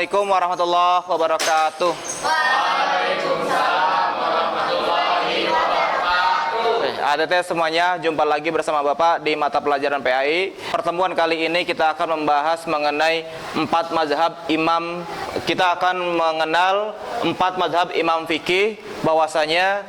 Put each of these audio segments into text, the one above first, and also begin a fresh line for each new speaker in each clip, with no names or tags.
Assalamualaikum warahmatullahi wabarakatuh.
Waalaikumsalam warahmatullahi wabarakatuh.
ADT semuanya, jumpa lagi bersama Bapak di mata pelajaran PAI. Pertemuan kali ini kita akan membahas mengenai 4 mazhab imam. Kita akan mengenal 4 mazhab imam fikih, bahwasanya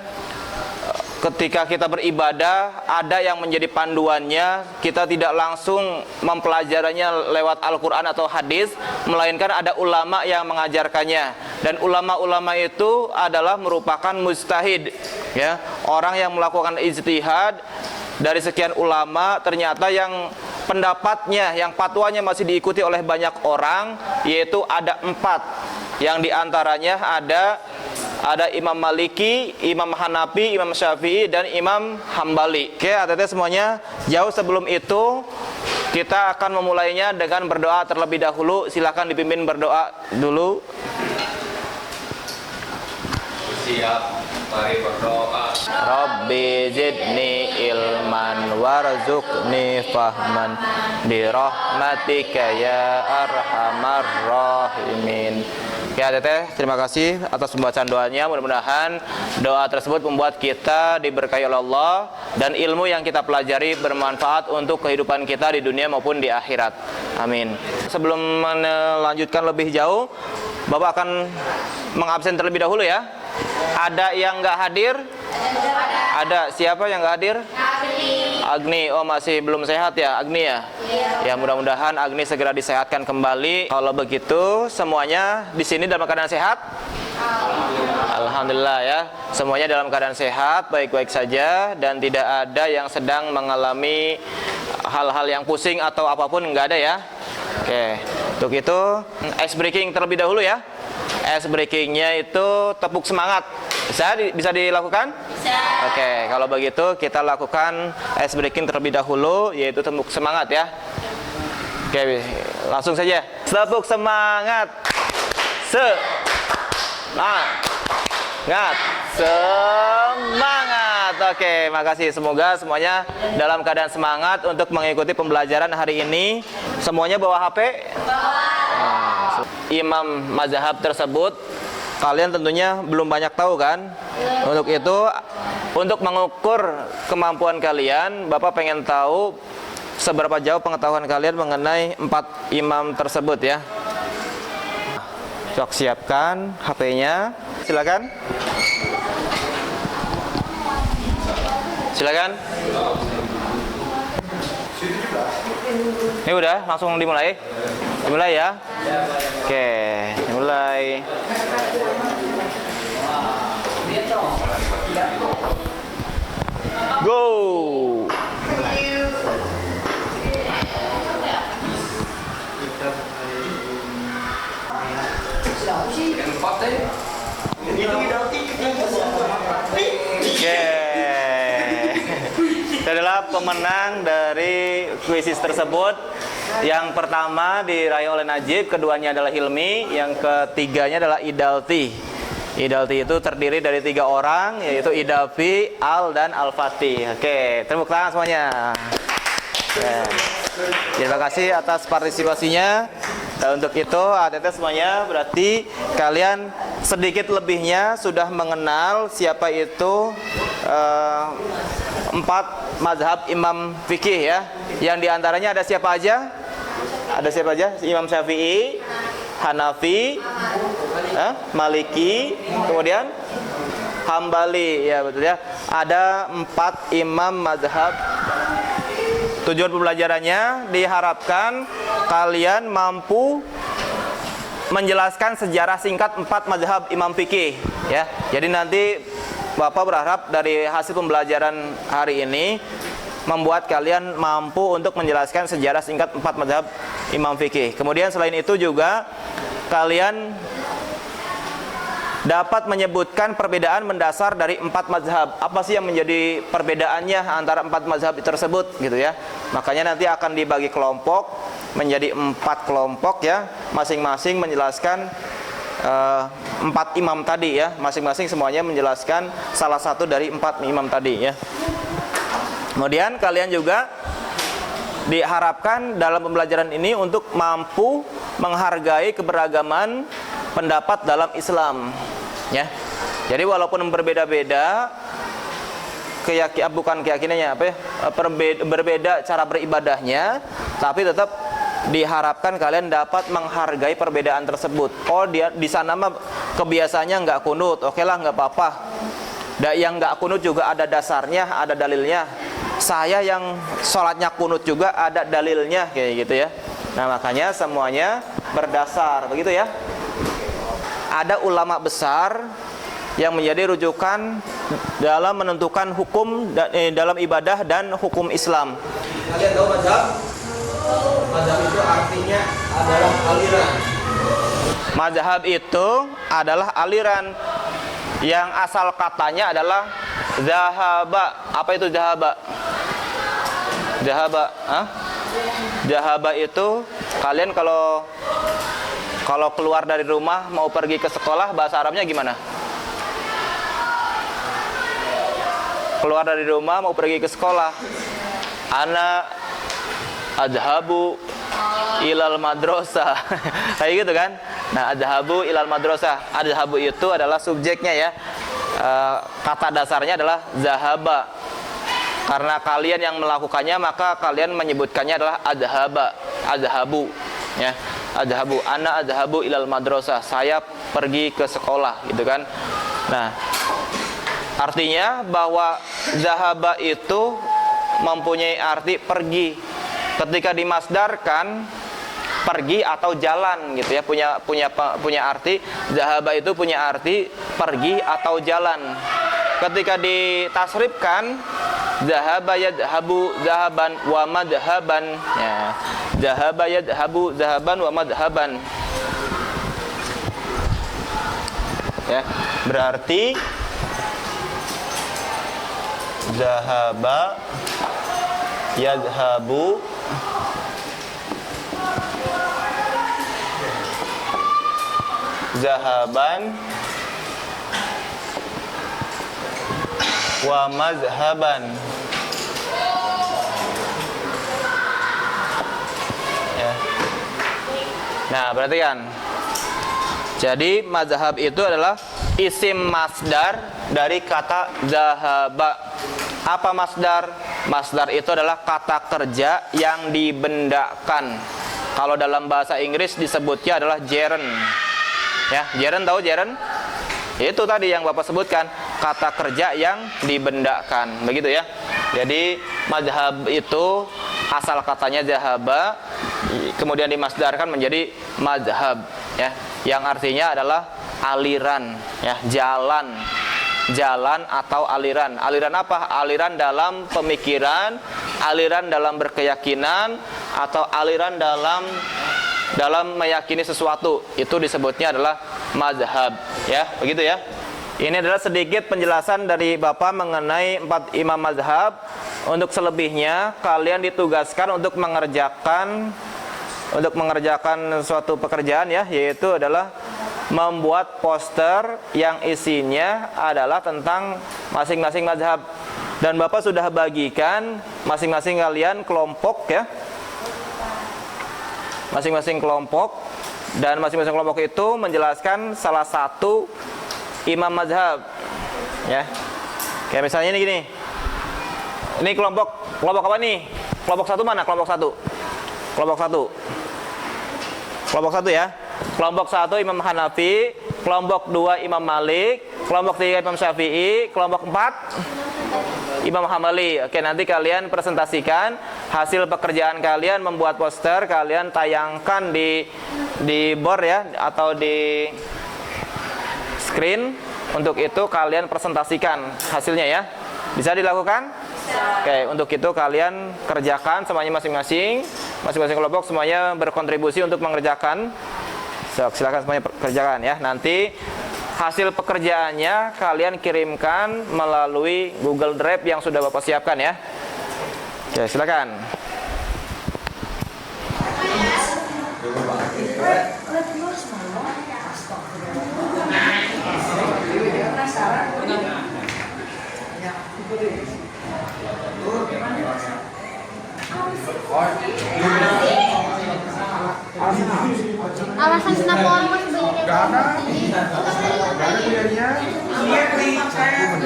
ketika kita beribadah ada yang menjadi panduannya. Kita tidak langsung mempelajarinya lewat Al-Quran atau hadis, melainkan ada ulama yang mengajarkannya. Dan ulama-ulama itu adalah merupakan mujtahid, ya, orang yang melakukan ijtihad. Dari sekian ulama, ternyata yang pendapatnya, yang fatwanya masih diikuti oleh banyak orang, yaitu ada 4. Yang diantaranya ada Imam Maliki, Imam Hanafi, Imam Syafi'i, dan Imam Hambali. Oke, ATT semuanya, jauh sebelum itu kita akan memulainya dengan berdoa terlebih dahulu. Silakan dipimpin berdoa dulu.
Siap, mari berdoa.
Rabbi zidni ilman warzuqni fahman birahmatika ya arhamar rahimin. Ya ATT, terima kasih atas pembacaan doanya. Mudah-mudahan doa tersebut membuat kita diberkahi oleh Allah dan ilmu yang kita pelajari bermanfaat untuk kehidupan kita di dunia maupun di akhirat. Amin. Sebelum melanjutkan lebih jauh, Bapak akan mengabsen terlebih dahulu ya. Ada yang nggak hadir? Ada. Siapa yang nggak hadir? Agni. Oh, masih belum sehat ya Agni ya? Ya, mudah-mudahan Agni segera disehatkan kembali. Kalau begitu semuanya di sini dalam keadaan sehat? Alhamdulillah ya. Semuanya dalam keadaan sehat, baik-baik saja, dan tidak ada yang sedang mengalami hal-hal yang pusing atau apapun, nggak ada ya. Oke. Untuk itu ice breaking terlebih dahulu ya. Ice breakingnya itu tepuk semangat. Bisa dilakukan? Bisa. Oke, kalau begitu kita lakukan ice breaking terlebih dahulu, yaitu tepuk semangat ya. Oke, langsung saja. Tepuk semangat. Semangat. Semangat. Oke, makasih. Semoga semuanya dalam keadaan semangat untuk mengikuti pembelajaran hari ini. Semuanya bawa HP? Imam mazhab tersebut kalian tentunya belum banyak tahu kan? Untuk itu, untuk mengukur kemampuan kalian, Bapak pengen tahu seberapa jauh pengetahuan kalian mengenai 4 imam tersebut ya. Sok siapkan HP-nya. Silakan. Silakan. Ini udah langsung dimulai. Dimulai ya. Oke, dimulai. Go. Itu adalah pemenang dari kuisis tersebut. Yang pertama diraih oleh Najib, keduanya adalah Hilmi, yang ketiganya adalah Idalti. Idalti itu terdiri dari 3 orang, yaitu Idafi, Al, dan Al-Fatih. Oke, tepuk tangan semuanya. Ya. Terima kasih atas partisipasinya. Untuk itu ATT semuanya, berarti kalian sedikit lebihnya sudah mengenal siapa itu 4 mazhab imam fikih ya. Yang diantaranya ada siapa aja? Ada siapa aja? Imam Syafi'i, Hanafi, Maliki, kemudian Hambali. Ya betul ya. Ada 4 imam mazhab. Tujuan pembelajarannya diharapkan kalian mampu menjelaskan sejarah singkat 4 mazhab imam fikih ya. Jadi nanti Bapak berharap dari hasil pembelajaran hari ini membuat kalian mampu untuk menjelaskan sejarah singkat 4 mazhab imam fikih. Kemudian selain itu juga kalian dapat menyebutkan perbedaan mendasar dari 4 mazhab. Apa sih yang menjadi perbedaannya antara 4 mazhab tersebut gitu ya. Makanya nanti akan dibagi kelompok menjadi 4 kelompok ya, masing-masing menjelaskan 4 imam tadi ya. Masing-masing semuanya menjelaskan salah satu dari 4 imam tadi ya. Kemudian kalian juga diharapkan dalam pembelajaran ini untuk mampu menghargai keberagaman pendapat dalam Islam, ya. Jadi walaupun berbeda-beda bukan keyakinannya berbeda cara beribadahnya, tapi tetap diharapkan kalian dapat menghargai perbedaan tersebut. Oh, dia di sana mah kebiasaannya nggak kunut, oke lah, nggak apa-apa. Yang nggak kunut juga ada dasarnya, ada dalilnya. Saya yang sholatnya kunut juga ada dalilnya, kayak gitu ya. Nah, makanya semuanya berdasar, begitu ya. Ada ulama besar yang menjadi rujukan dalam menentukan hukum dalam ibadah dan hukum Islam. Kalian tahu mazhab? Mazhab itu artinya adalah aliran. Mazhab itu adalah aliran yang asal katanya adalah zahaba. Apa itu zahaba? Zahaba, Zahaba itu kalian kalau keluar dari rumah mau pergi ke sekolah, bahasa Arabnya gimana? Keluar dari rumah mau pergi ke sekolah, ana adhabu ilal madrasah. Kayak gitu kan? Nah, adhabu ilal madrasah. Adhabu itu adalah subjeknya ya. Kata dasarnya adalah zahaba. Karena kalian yang melakukannya, maka kalian menyebutkannya adalah adhaba, adhabu, ya. Adhabu, ana adhabu ilal madrasah. Saya pergi ke sekolah, gitu kan? Nah, artinya bahwa zahaba itu mempunyai arti pergi. Ketika dimasdarkan pergi atau jalan, gitu ya, punya arti. Zahaba itu punya arti pergi atau jalan. Ketika ditasrifkan, zahaba yadhabu zahaban wa madhaban, ya. Zahaba yadhabu zahaban wa madhaban, ya, berarti zahaba yadhabu zahaban wa mazhaban, ya. Nah, berarti kan, jadi mazhab itu adalah isim masdar dari kata zahaba. Apa masdar? Masdar itu adalah kata kerja yang dibendakan. Kalau dalam bahasa Inggris disebutnya adalah gerund. Ya, gerund, tahu gerund? Itu tadi yang Bapak sebutkan, kata kerja yang dibendakan, begitu ya. Jadi mazhab itu asal katanya zahaba, kemudian dimasdarkan menjadi mazhab, ya, yang artinya adalah aliran, ya, jalan atau aliran. Aliran apa? Aliran dalam pemikiran, aliran dalam berkeyakinan, atau aliran dalam meyakini sesuatu. Itu disebutnya adalah mazhab, ya, begitu ya. Ini adalah sedikit penjelasan dari Bapak mengenai 4 imam mazhab. Untuk selebihnya kalian ditugaskan untuk mengerjakan suatu pekerjaan, ya, yaitu adalah membuat poster yang isinya adalah tentang masing-masing mazhab. Dan Bapak sudah bagikan masing-masing kalian kelompok, ya. Masing-masing kelompok, dan masing-masing kelompok itu menjelaskan salah satu imam mazhab, ya. Kayak misalnya ini gini. Ini kelompok apa nih? Kelompok satu mana? Kelompok satu. Kelompok satu, ya. Kelompok 1 Imam Hanafi, kelompok 2 Imam Malik, kelompok 3 Imam Syafi'i, kelompok 4 Imam Hambali. Oke, nanti kalian presentasikan hasil pekerjaan kalian, membuat poster, kalian tayangkan di board, ya, atau di screen. Untuk itu kalian presentasikan hasilnya, ya. Bisa dilakukan? Oke, untuk itu kalian kerjakan semuanya masing-masing kelompok semuanya berkontribusi untuk mengerjakan. Silakan semuanya kerjakan, ya. Nanti hasil pekerjaannya kalian kirimkan melalui Google Drive yang sudah Bapak siapkan, ya. Oke, silakan.
Alasan kenapa orang masih banyak yang
Gak ada biayanya. Iya nih, saya.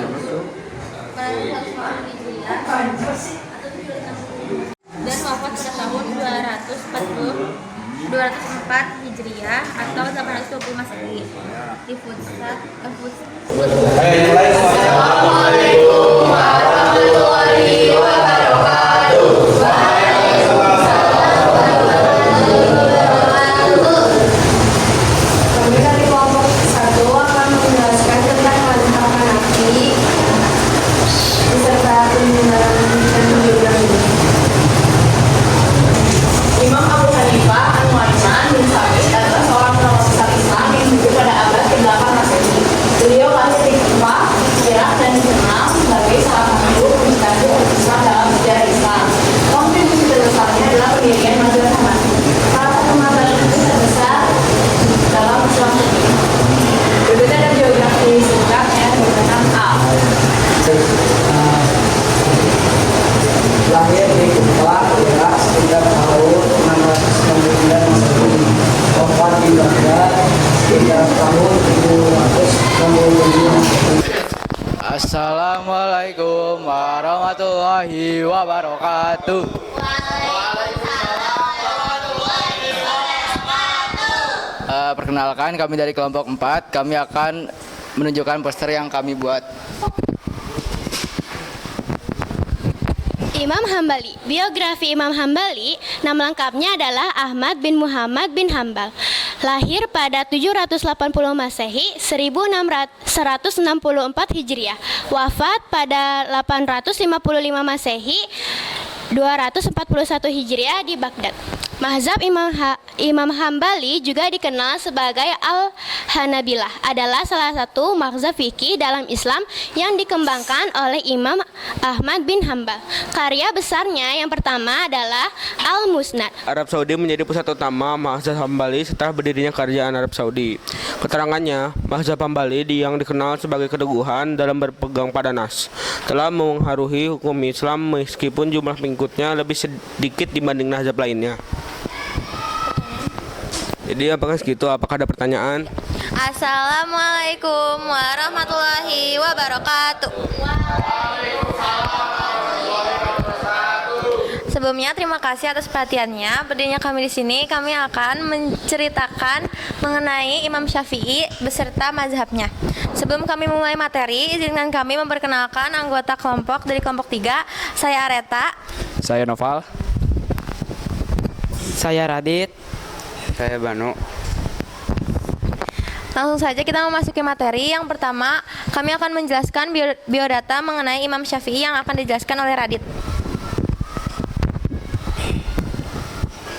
dan wafat pada tahun 204 Hijriah atau 820 Masehi di Fustat.
Assalamualaikum warahmatullahi wabarakatuh.
Kami dari kelompok 1 akan menjelaskan tentang mazhab Hanafi beserta penjelasan biografi. Imam Abu Hanifah An-Nu'man bin Sabit adalah seorang ulama besar Islam yang hidup pada abad ke-8 Masehi. Beliau lahir di Kufah, Irak, dan dikenal sebagai salah satu pemutakhir Islam dalam sejarah Islam. Kontribusi terbesarnya adalah pendirian mazhab Hanafi. Salah satu mazhab itu terbesar dalam Islam ini. Berbeda dari biografi singkat yang menggunakan A.
Lahir di Kufah, Irak sekitar tahun 699 Masehi. Wafat di Baghdad sekitar tahun 1267 Masehi.
Assalamualaikum warahmatullahi wabarakatuh. Perkenalkan, kami dari kelompok 4. Kami akan menunjukkan poster yang kami buat.
Imam Hambali. Biografi Imam Hambali, nama lengkapnya adalah Ahmad bin Muhammad bin Hambal. Lahir pada 780 Masehi, 1164 Hijriah. Wafat pada 855 Masehi, 241 Hijriah di Baghdad. Mazhab Imam Hambali juga dikenal sebagai Al-Hanabilah, adalah salah satu mazhab fikih dalam Islam yang dikembangkan oleh Imam Ahmad bin Hambal. Karya besarnya yang pertama adalah Al-Musnad.
Arab Saudi menjadi pusat utama mazhab Hambali setelah berdirinya kerajaan Arab Saudi. Keterangannya, mazhab Hambali yang dikenal sebagai keteguhan dalam berpegang pada nas, telah mengaruhi hukum Islam meskipun jumlah pengikutnya lebih sedikit dibanding mazhab lainnya. Jadi apakah segitu? Apakah ada pertanyaan?
Assalamualaikum warahmatullahi wabarakatuh. Sebelumnya terima kasih atas perhatiannya. Berdirinya kami di sini, kami akan menceritakan mengenai Imam Syafi'i beserta mazhabnya. Sebelum kami memulai materi, izinkan kami memperkenalkan anggota kelompok dari kelompok 3. Saya Areta.
Saya Noval. Saya Radit.
Saya Banu.
Langsung saja kita memasuki materi. Yang pertama, kami akan menjelaskan biodata mengenai Imam Syafi'i yang akan dijelaskan oleh Radit.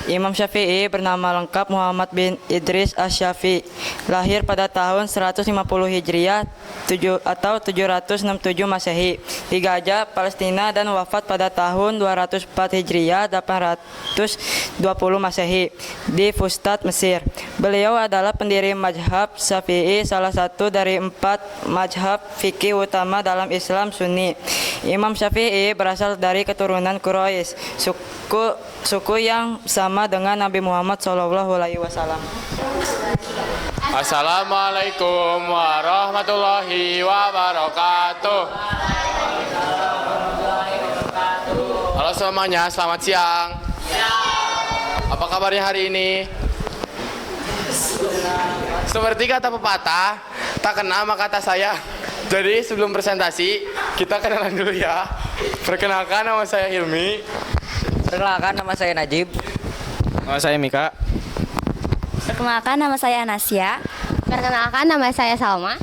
Imam Syafi'i bernama lengkap Muhammad bin Idris Asy-Syafi'i. Lahir pada tahun 150 Hijriah atau 767 Masehi di Gaza, Palestina, dan wafat pada tahun 204 Hijriah 820 Masehi di Fustat, Mesir. Beliau adalah pendiri mazhab Syafi'i, salah satu dari 4 mazhab fikih utama dalam Islam Sunni. Imam Syafi'i berasal dari keturunan Quraisy, suku yang sama dengan Nabi Muhammad SAW.
Assalamualaikum warahmatullahi wabarakatuh. Halo semuanya, selamat siang. Apa kabarnya hari ini? Seperti kata pepatah, tak kena maka kata saya. Jadi sebelum presentasi, kita kenalan dulu ya. Perkenalkan, nama saya Hilmi.
Perkenalkan, nama saya Najib.
Nama saya Mika.
Perkenalkan, nama saya Anasya.
Perkenalkan, nama saya Salma.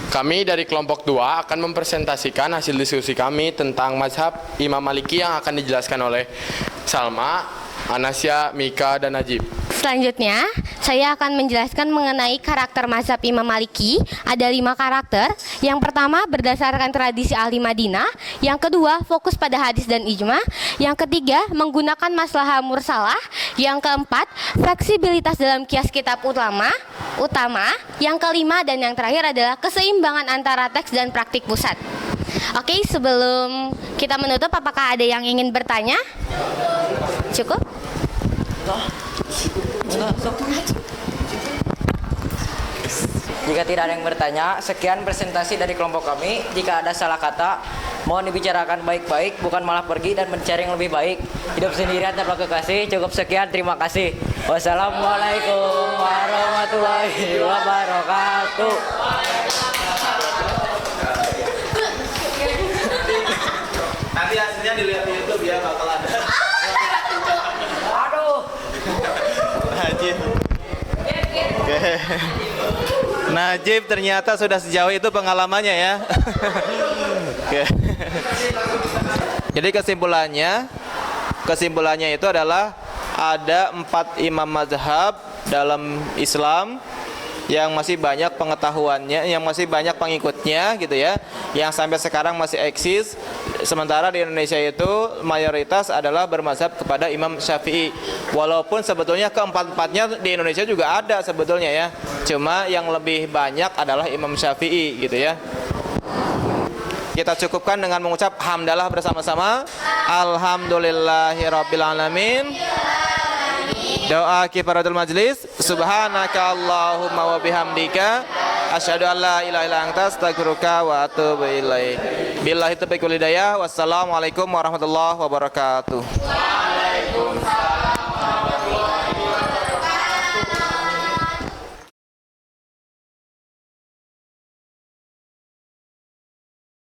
Kami dari kelompok 2 akan mempresentasikan hasil diskusi kami tentang mazhab Imam Maliki yang akan dijelaskan oleh Salma, Anasya, Mika, dan Najib.
Selanjutnya, saya akan menjelaskan mengenai karakter mazhab Imam Maliki. Ada 5 karakter. Yang pertama, berdasarkan tradisi ahli Madinah. Yang kedua, fokus pada hadis dan ijma. Yang ketiga, menggunakan maslahah mursalah. Yang keempat, fleksibilitas dalam kias kitab utama. Yang kelima dan yang terakhir adalah keseimbangan antara teks dan praktik pusat. Oke, sebelum kita menutup, apakah ada yang ingin bertanya?
Cukup?
Jika tidak ada yang bertanya, sekian presentasi dari kelompok kami. Jika ada salah kata, mohon dibicarakan baik-baik, bukan malah pergi dan mencari yang lebih baik. Hidup sendirian tanpa kekasih. Cukup sekian, terima kasih. Wassalamualaikum warahmatullahi wabarakatuh.
Nanti hasilnya dilihat di YouTube ya, bakal ada.
Aduh.
Najib. Oke. Najib ternyata sudah sejauh itu pengalamannya ya. Oke. Jadi kesimpulannya itu adalah ada 4 imam mazhab dalam Islam yang masih banyak pengetahuannya, yang masih banyak pengikutnya gitu ya, yang sampai sekarang masih eksis. Sementara di Indonesia itu mayoritas adalah bermazhab kepada Imam Syafi'i. Walaupun sebetulnya keempat-empatnya di Indonesia juga ada sebetulnya ya, cuma yang lebih banyak adalah Imam Syafi'i gitu ya. Kita cukupkan dengan mengucap hamdalah bersama-sama. Alhamdulillahirabbil alamin. Doa kifaratul majlis. Subhanaka Allahumma wa bihamdika asyhadu an la ilaha illa anta astaghfiruka wa atubu ilaik. Billahi taufiq wal hidayah. Wassalamualaikum warahmatullahi wabarakatuh.